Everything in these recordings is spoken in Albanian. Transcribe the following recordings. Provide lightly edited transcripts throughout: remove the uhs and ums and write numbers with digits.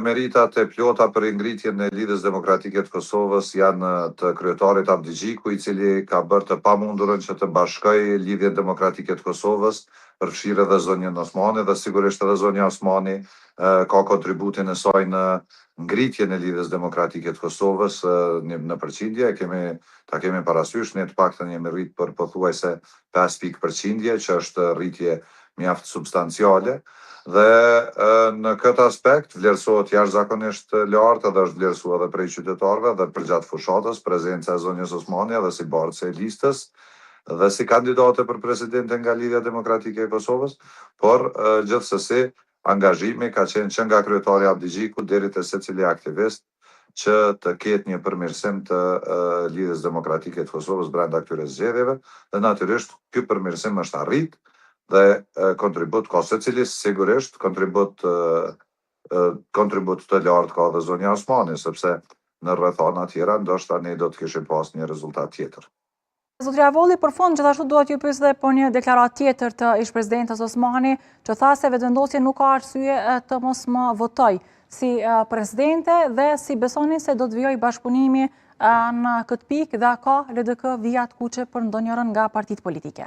meritat e plota për ngritjen e Lidhjes Demokratike të Kosovës janë të kryetarit Avdi Gjiku, i cili ka bërë të pamundurën që të bashkojë Lidhjen Demokratike të Kosovës, përfshirë edhe zonjën Osmani, dhe sigurisht edhe zonja Osmani ka kontributin e saj në ngritjen e Lidhjes Demokratike të Kosovës në përqindje. Ta kemi parasysh, ne të paktën jemi rrit për pothuajse 5% që është rritje mjaft substanciale. Dhe në këtë aspekt vlerësohet jashtëzakonisht lartë, edhe është vlerësuar edhe prej qytetarëve dhe përgjatë fushatës prezenca e zonjës Osmani edhe si bartëse e listës dhe si kandidate për presidente nga Lidhja Demokratike e Kosovës, por gjithsesi angazhimi ka qenë që nga kryetari Avdi Gjiku deri te secili aktivist që të ketë një përmirësim të Lidhjes Demokratike të Kosovës brenda këtyre zgjedhjeve, dhe natyrisht ky përmirësim është arrit dhe kontribut ka secili sigurisht kontribut të lartë ka dhe zonja Osmani, sepse në rrethana tjera ndoshta ne do të kishim pas një rezultat tjetër. Zotri Avolli, për fund, gjithashtu duhet ju pyes dhe për një deklarat tjetër të ish-presidentës Osmani, që tha se vetëvendosja nuk ka arsye të mos më votoj si presidente dhe si besoni se do të vijojë bashkëpunimi në këtë pikë dhe ka LDK vijat kuqe për ndonjërin nga partitë politike.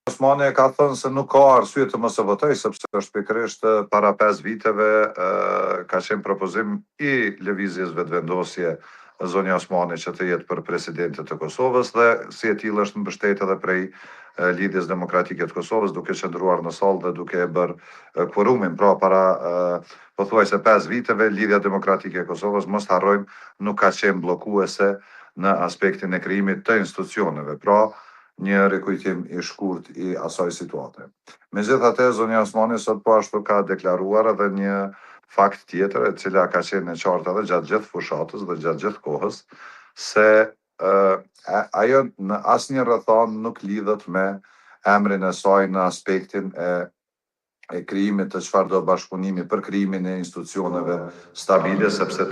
Osmani ka thënë se nuk ka arsye të mos e votoj, sepse është pikërisht para 5 viteve ka qenë propozim i lëvizjes vetëvendosje zonja Osmani që të jetë për presidente të Kosovës, dhe si e tillë është mbështetur edhe prej Lidhjes Demokratike të Kosovës, duke qëndruar në sallë dhe duke e bërë kvorumin. Pra para pothuajse 5 viteve Lidhja Demokratike e Kosovës, mos harrojmë, nuk ka qenë bllokuese në aspektin e krijimit të institucioneve. Pra një rikujtim i shkurt i asaj situate. Megjithatë, zonja Osmani sot po ashtu ka deklaruar edhe një fakt tjetër, e cila ka qenë e qartë edhe gjatë gjithë fushatës dhe gjatë gjithë kohës, se ajo në asnjë rrethon nuk lidhet me emrin e saj në aspektin e krijimit të çfarëdo bashkëpunimi për krijimin e institucioneve stabile, sepse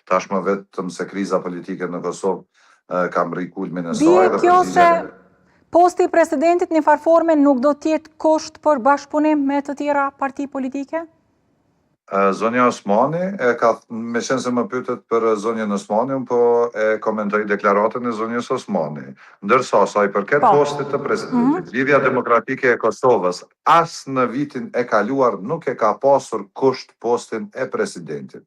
tashmë vetëm se kriza politike në Kosovë kam rri kulmin e saj. Bie kjo se posti i presidentit në farforme nuk do të jetë kusht për bashkëpunim me të tjera parti politike? Zonja Osmani, me qenë se më pyetet për zonjën Osmani, unë po e komentoj deklaratën e zonjës Osmani. Ndërsa sa i përket postit të presidentit, Lidhja Demokratike e Kosovës as në vitin e kaluar nuk e ka pasur kusht postin e presidentit.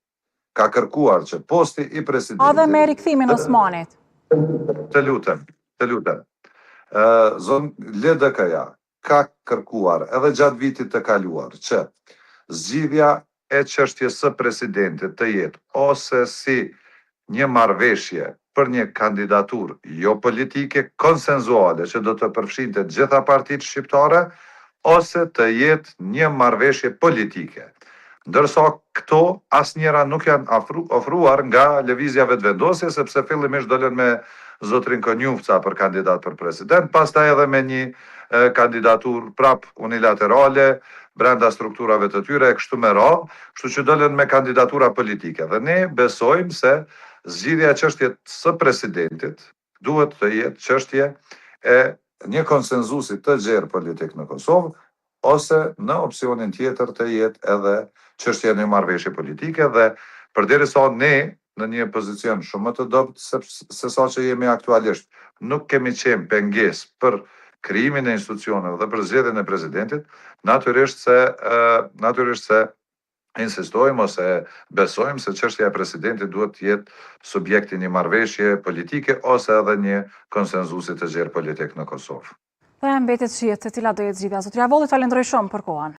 Ka kërkuar që posti i presidentit... A dhe me rikthimin Osmanit? Të lutem. LDK-ja ka kërkuar edhe gjatë vitit të kaluar që zgjidhja e çështjes së presidentit të jetë ose si një marrëveshje për një kandidaturë jo politike, konsenzuale, që do të përfshinte të gjitha partitë shqiptare, ose të jetë një marrëveshje politike. Ndërsa këto asnjëra nuk janë ofruar nga lëvizja vetëvendosje, sepse fillimisht dolën me zotrin Konjufca për kandidat për president, pastaj edhe me një kandidaturë prap unilaterale brenda strukturave të tyre e kështu me radhë, kështu që dolën me kandidatura politike. Dhe ne besojmë se zgjidhja e çështjes së presidentit duhet të jetë çështje e një konsenzusi të gjerë politik në Kosovë, ose në opsionin tjetër të jetë edhe çështja e një marrëveshje politike, dhe përderisa ne në një pozicion shumë më të dobët se sa që jemi aktualisht, nuk kemi qenë pengesë për krijimin e institucioneve dhe për zgjedhjen e presidentit, natyrisht se insistojmë ose besojmë se çështja e presidentit duhet të jetë subjekti një marrëveshje politike ose edhe një konsenzusi të gjerë politik në Kosovë. Dhe mbetet shihet se cila do jetë zgjidhja. Zotri Avolli, falenderoj shumë për kohën.